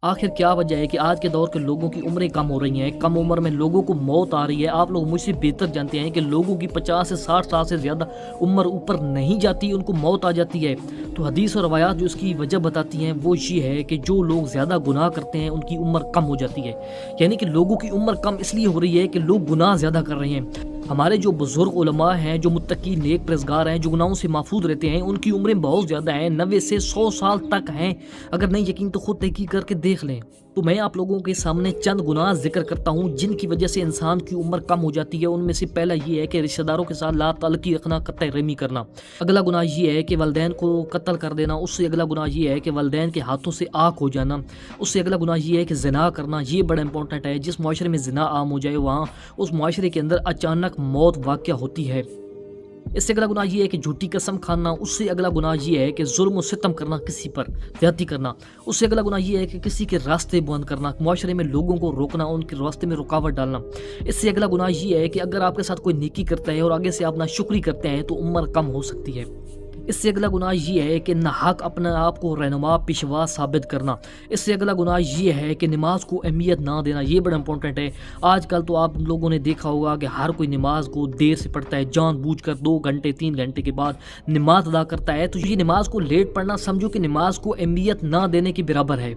آخر کیا وجہ ہے کہ آج کے دور کے لوگوں کی عمریں کم ہو رہی ہیں، کم عمر میں لوگوں کو موت آ رہی ہے؟ آپ لوگ مجھ سے بہتر جانتے ہیں کہ لوگوں کی 50 سے 60 سال سے زیادہ عمر اوپر نہیں جاتی، ان کو موت آ جاتی ہے۔ تو حدیث اور روایات جو اس کی وجہ بتاتی ہیں وہ یہ ہے کہ جو لوگ زیادہ گناہ کرتے ہیں ان کی عمر کم ہو جاتی ہے۔ یعنی کہ لوگوں کی عمر کم اس لیے ہو رہی ہے کہ لوگ گناہ زیادہ کر رہے ہیں۔ ہمارے جو بزرگ علماء ہیں، جو متقی نیک پرہیزگار ہیں، جو گناہوں سے محفوظ رہتے ہیں، ان کی عمریں بہت زیادہ ہیں، 90 سے 100 سال تک ہیں۔ اگر نہیں یقین تو خود تحقیق کر کے دیکھ لیں۔ تو میں آپ لوگوں کے سامنے چند گناہ ذکر کرتا ہوں جن کی وجہ سے انسان کی عمر کم ہو جاتی ہے۔ ان میں سے پہلا یہ ہے کہ رشتہ داروں کے ساتھ لا تعلقی رکھنا، قطع رحمی کرنا۔ اگلا گناہ یہ ہے کہ والدین کو قتل کر دینا۔ اس سے اگلا گناہ یہ ہے کہ والدین کے ہاتھوں سے آگ ہو جانا۔ اس سے اگلا گناہ یہ ہے کہ زنا کرنا۔ یہ بڑا امپورٹنٹ ہے۔ جس معاشرے میں زنا عام ہو جائے وہاں اس معاشرے کے اندر اچانک موت واقع ہوتی ہے۔ اس سے اگلا گناہ یہ ہے کہ جھوٹی قسم کھانا۔ اس سے اگلا گناہ یہ ہے کہ ظلم و ستم کرنا، کسی پر زیادتی کرنا۔ اس سے اگلا گناہ یہ ہے کہ کسی کے راستے بند کرنا، معاشرے میں لوگوں کو روکنا، ان کے راستے میں رکاوٹ ڈالنا۔ اس سے اگلا گناہ یہ ہے کہ اگر آپ کے ساتھ کوئی نیکی کرتا ہے اور آگے سے آپ ناشکری کرتے ہیں تو عمر کم ہو سکتی ہے۔ اس سے اگلا گناہ یہ ہے کہ ناحق اپنے آپ کو رہنما پیشوا ثابت کرنا۔ اس سے اگلا گناہ یہ ہے کہ نماز کو اہمیت نہ دینا۔ یہ بڑا امپورٹنٹ ہے۔ آج کل تو آپ لوگوں نے دیکھا ہوگا کہ ہر کوئی نماز کو دیر سے پڑھتا ہے، جان بوجھ کر 2 گھنٹے 3 گھنٹے کے بعد نماز ادا کرتا ہے۔ تو یہ نماز کو لیٹ پڑھنا سمجھو کہ نماز کو اہمیت نہ دینے کے برابر ہے۔